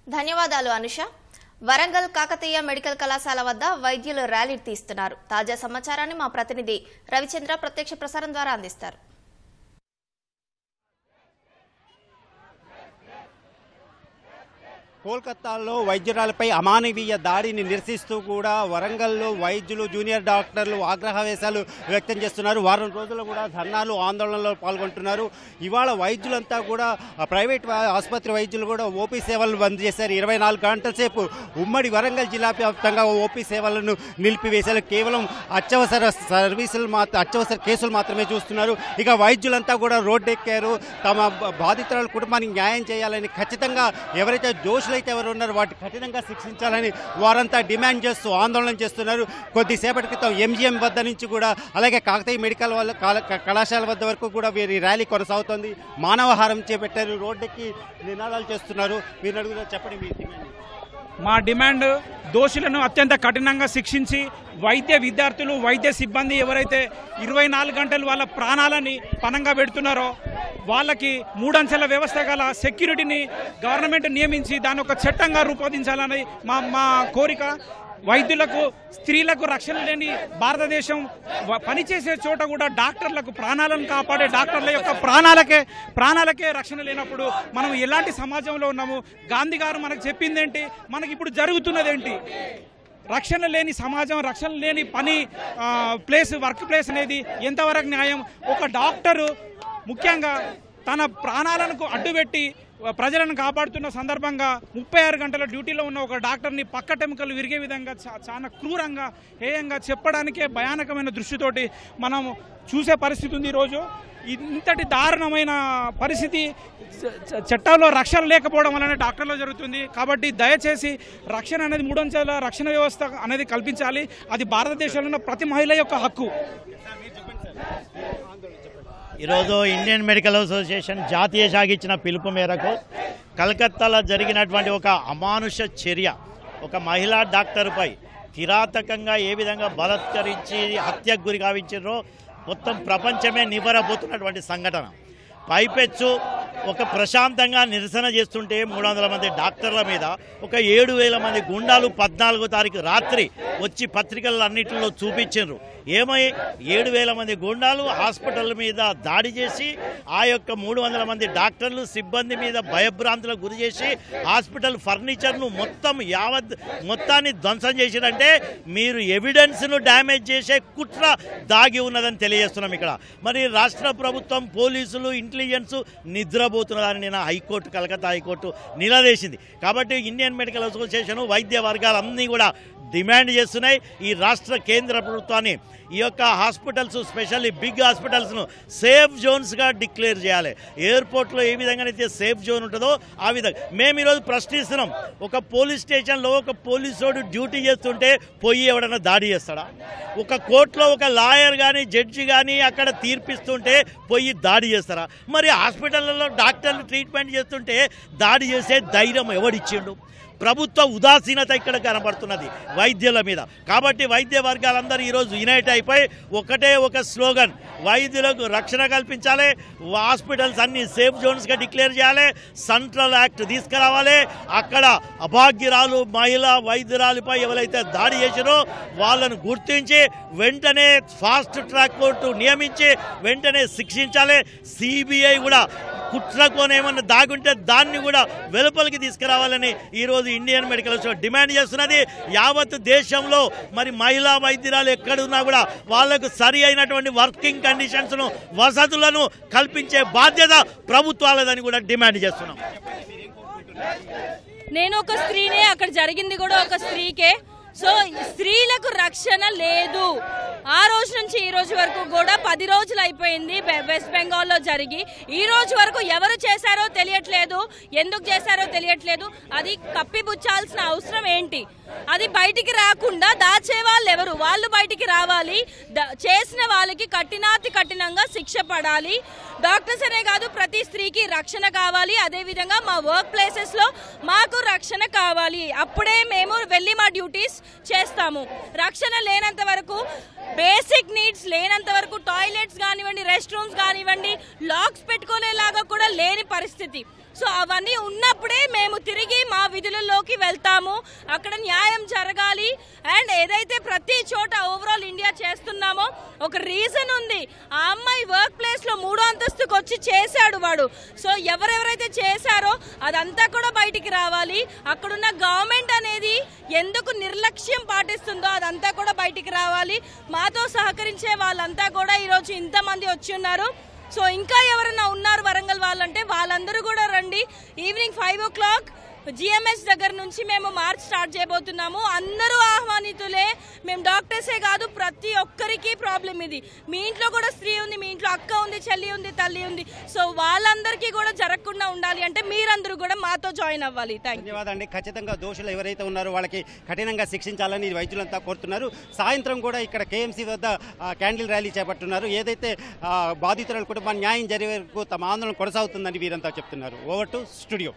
ధన్యవాదాలు అనుష. వరంగల్ కాకతీయ మెడికల్ కళాశాల వద్ద వైద్యులు ర్యాలీ తీస్తున్నారు. తాజా సమాచారాన్ని మా ప్రతినిధి రవిచంద్ర ప్రత్యక్ష ప్రసారం ద్వారా అందిస్తారు. కోల్కతాలో వైద్యురాలపై అమానవీయ దాడిని నిరసిస్తూ కూడా వరంగల్లో వైద్యులు జూనియర్ డాక్టర్లు ఆగ్రహవేశాలు వ్యక్తం చేస్తున్నారు. వారం రోజులు కూడా ధర్నాలు ఆందోళనలో పాల్గొంటున్నారు. ఇవాళ వైద్యులంతా కూడా ప్రైవేట్ ఆసుపత్రి వైద్యులు కూడా ఓపీ సేవలు బంద్ చేశారు. 24 గంటల సేపు ఉమ్మడి వరంగల్ జిల్లా వ్యాప్తంగా ఓపీ సేవలను నిలిపివేశారు. కేవలం అత్యవసర అత్యవసర కేసులు మాత్రమే చూస్తున్నారు. ఇక వైద్యులంతా కూడా రోడ్డెక్కారు. తమ బాధితుల కుటుంబానికి న్యాయం చేయాలని, ఖచ్చితంగా ఎవరైతే దోషులైతే ఎవరు ఉన్నారో వాటి కఠినంగా శిక్షించాలని వారంతా డిమాండ్ చేస్తూ ఆందోళన చేస్తున్నారు. కొద్దిసేపటి క్రితం ఎంజిఎం వద్ద నుంచి కూడా, అలాగే కాకతీయ మెడికల్ కళాశాల వద్ద వరకు కూడా వీరి ర్యాలీ కొనసాగుతోంది. మానవహారం చేపట్టారు, రోడ్డెక్కి నినాదాలు చేస్తున్నారు. మీరు అడుగుతారు, చెప్పండి మీ డిమాండ్. మా డిమాండ్ దోషులను అత్యంత కఠినంగా శిక్షించి వైద్య విద్యార్థులు, వైద్య సిబ్బంది ఎవరైతే 24 గంటలు వాళ్ళ ప్రాణాలని పణంగా పెడుతున్నారో వాళ్ళకి 3 అంచెల వ్యవస్థ గల సెక్యూరిటీని గవర్నమెంట్ నియమించి దాన్ని ఒక చట్టంగా రూపొందించాలని మా కోరిక. వైద్యులకు, స్త్రీలకు రక్షణ లేని భారతదేశం, పనిచేసే చోట కూడా డాక్టర్లకు, ప్రాణాలను కాపాడే డాక్టర్ల యొక్క ప్రాణాలకే రక్షణ లేనప్పుడు మనం ఎలాంటి సమాజంలో ఉన్నాము? గాంధీ గారు మనకు చెప్పిందేంటి? మనకి ఇప్పుడు జరుగుతున్నదేంటి? రక్షణ లేని సమాజం, రక్షణ లేని పని వర్క్ ప్లేస్ అనేది ఎంతవరకు న్యాయం? ఒక డాక్టరు ముఖ్యంగా తన ప్రాణాలను అడ్డుపెట్టి ప్రజలను కాపాడుతున్న సందర్భంగా 36 గంటల డ్యూటీలో ఉన్న ఒక డాక్టర్ని పక్కటెముకలు విరిగే విధంగా చాలా క్రూరంగా, హేయంగా చెప్పడానికే భయానకమైన దృష్టితోటి మనం చూసే పరిస్థితి ఉంది ఈరోజు. ఇంతటి దారుణమైన పరిస్థితి చట్టాల్లో రక్షణ లేకపోవడం వల్లనే డాక్టర్లో జరుగుతుంది. కాబట్టి దయచేసి రక్షణ అనేది 3 అంచెల రక్షణ వ్యవస్థ అనేది కల్పించాలి. అది భారతదేశంలో ఉన్న ప్రతి మహిళ యొక్క హక్కు. ఈరోజు ఇండియన్ మెడికల్ అసోసియేషన్ జాతీయ శాఖ ఇచ్చిన పిలుపు మేరకు కలకత్తాలో జరిగినటువంటి ఒక అమానుష చర్య, ఒక మహిళా డాక్టర్పై కిరాతకంగా ఏ విధంగా బలత్కరించి హత్యకు గురి గావించారో మొత్తం ప్రపంచమే నివ్వరబోతున్నటువంటి సంఘటన. పైపెచ్చు ఒక ప్రశాంతంగా నిరసన చేస్తుంటే 300 మంది డాక్టర్ల మీద ఒక 7,000 మంది గుండాలు 14వ తారీఖు రాత్రి వచ్చి పత్రికలన్నింటిలో చూపించారు. ఏమై 7,000 మంది గుండాలు హాస్పిటల్ మీద దాడి చేసి ఆ యొక్క 300 మంది డాక్టర్లు, సిబ్బంది మీద భయభ్రాంతులకు గురి చేసి హాస్పిటల్ ఫర్నిచర్ను మొత్తాన్ని ధ్వంసం చేసిరంటే మీరు ఎవిడెన్స్ను డ్యామేజ్ చేసే కుట్ర దాగి ఉన్నదని తెలియజేస్తున్నాం. ఇక్కడ మరి రాష్ట్ర ప్రభుత్వం, పోలీసులు, ఇంటెలిజెన్స్ నిద్రపోతున్నదని నేను కలకత్తా హైకోర్టు నిలదీసింది. కాబట్టి ఇండియన్ మెడికల్ అసోసియేషన్ వైద్య వర్గాలన్నీ కూడా డిమాండ్ చేస్తున్నాయి ఈ రాష్ట్ర కేంద్ర ప్రభుత్వాన్ని ఈ యొక్క హాస్పిటల్స్, స్పెషల్లీ బిగ్ హాస్పిటల్స్ను సేఫ్ జోన్స్గా డిక్లేర్ చేయాలి. ఎయిర్పోర్ట్లో ఏ విధంగానైతే సేఫ్ జోన్ ఉంటుందో ఆ విధంగా మేము ఈరోజు ప్రశ్నిస్తున్నాం. ఒక పోలీస్ స్టేషన్లో ఒక పోలీసోడు డ్యూటీ చేస్తుంటే పోయి ఎవడన్నా దాడి చేస్తాడా? ఒక కోర్టులో ఒక లాయర్ కానీ, జడ్జి కానీ అక్కడ తీర్పిస్తుంటే పోయి దాడి చేస్తారా? మరి హాస్పిటల్లో డాక్టర్లు ట్రీట్మెంట్ చేస్తుంటే దాడి చేసే ధైర్యం ఎవడిచ్చిండు? ప్రభుత్వ ఉదాసీనత ఇక్కడ కనబడుతున్నది వైద్యుల మీద. కాబట్టి వైద్య వర్గాలందరూ ఈరోజు యునైట్ అయిపోయి ఒకటే ఒక స్లోగన్, వైద్యులకు రక్షణ కల్పించాలి, హాస్పిటల్స్ అన్ని సేఫ్ జోన్స్గా డిక్లేర్ చేయాలి, సెంట్రల్ యాక్ట్ తీసుకురావాలి, అక్కడ అభాగ్యురాలు మహిళా వైద్యురాలపై ఎవరైతే దాడి చేసినో వాళ్ళను గుర్తించి వెంటనే ఫాస్ట్ ట్రాక్ కోర్టు నియమించి వెంటనే శిక్షించాలి. సిబిఐ కూడా కుట్రకోనేమన్నా దాగుంటే దాన్ని కూడా వెలుపలికి తీసుకురావాలని ఈరోజు ఇండియన్ మెడికల్ అసోసియేషన్ డిమాండ్ చేస్తున్నది. యావత్ దేశంలో మరి మహిళా వైద్యురాలు ఎక్కడున్నా కూడా వాళ్లకు సరి అయినటువంటి వర్కింగ్ కండిషన్స్ను, వసతులను కల్పించే బాధ్యత ప్రభుత్వాలదని కూడా డిమాండ్ చేస్తున్నాం. నేను ఒక స్త్రీనే, అక్కడ జరిగింది కూడా ఒక స్త్రీకే. సో స్త్రీలకు రక్షణ లేదు. ఆ రోజు నుంచి ఈ రోజు వరకు కూడా 10 రోజులు అయిపోయింది వెస్ట్ బెంగాల్లో జరిగి. ఈ రోజు వరకు ఎవరు చేశారో తెలియట్లేదు, ఎందుకు చేశారో తెలియట్లేదు. అది కప్పిపుచ్చాల్సిన అవసరం ఏంటి? అది బయటికి రాకుండా దాచే వాళ్ళు ఎవరు? వాళ్ళు బయటికి రావాలి. చేసిన వాళ్ళకి కఠినంగా శిక్ష పడాలి. డాక్టర్స్ అనే కాదు, ప్రతి స్త్రీకి రక్షణ కావాలి. అదేవిధంగా మా వర్క్ ప్లేసెస్ లో మాకు రక్షణ కావాలి. అప్పుడే మేము వెళ్ళి మా డ్యూటీస్ చేస్తాము. రక్షణ లేనంత వరకు, బేసిక్ నీడ్స్ లేనంత వరకు, టాయిలెట్స్ కానివ్వండి, రెస్ట్ రూమ్స్ కానివ్వండి, లాక్స్ పెట్టుకునేలాగా కూడా లేని పరిస్థితి. సో అవన్నీ ఉన్నప్పుడే మేము తిరిగి మా విధులలోకి వెళ్తాము. అక్కడ న్యాయం జరగాలి. అండ్ ఏదైతే ప్రతి చోట ఓవరాల్ ఇండియా చేస్తున్నామో ఒక రీజన్ ఉంది. ఆ అమ్మాయి వర్క్ ప్లేస్ లో 3వ అంతస్తుకు వచ్చి చేశాడు వాడు. సో ఎవరెవరైతే చేశారో అదంతా కూడా బయటికి రావాలి. అక్కడున్న గవర్నమెంట్ అనేది ఎందుకు నిర్లక్ష్యం పాటిస్తుందో అదంతా కూడా బయటికి రావాలి. మాతో సహకరించే వాళ్ళంతా కూడా ఈరోజు ఇంతమంది వచ్చి ఉన్నారు. సో ఇంకా ఎవరైనా ఉన్నారు వరంగల్ వాళ్ళంటే వాళ్ళందరూ కూడా రండి. ఈవినింగ్ 5 o'clock జిఎంఎస్ దగ్గర నుంచి మేము మార్చ్ స్టార్ట్ చేయబోతున్నాము. అందరూ ఆహ్వానితులే. మేము డాక్టర్సే కాదు, ప్రతి ఒక్కరికి ప్రాబ్లం ఇది. మీ ఇంట్లో కూడా స్త్రీ ఉంది, మీ ఇంట్లో అక్క ఉంది, చెల్లి ఉంది, తల్లి ఉంది. సో వాళ్ళందరికీ కూడా జరగకుండా ఉండాలి అంటే మీరందరూ కూడా మాతో జాయిన్ అవ్వాలి. ధన్యవాదాలు. ఖచ్చితంగా దోషులు ఎవరైతే ఉన్నారో వాళ్ళకి కఠినంగా శిక్షించాలని వైద్యులంతా కోరుతున్నారు. సాయంత్రం కూడా ఇక్కడ కేఎంసీ వద్ద క్యాండిల్ ర్యాలీ చేపట్టున్నారు. ఏదైతే బాధితుల కుటుంబాన్ని న్యాయం జరిగే వరకు తమ ఆందోళన కొనసాగుతుందని వీరంతా చెప్తున్నారు. Over to studio.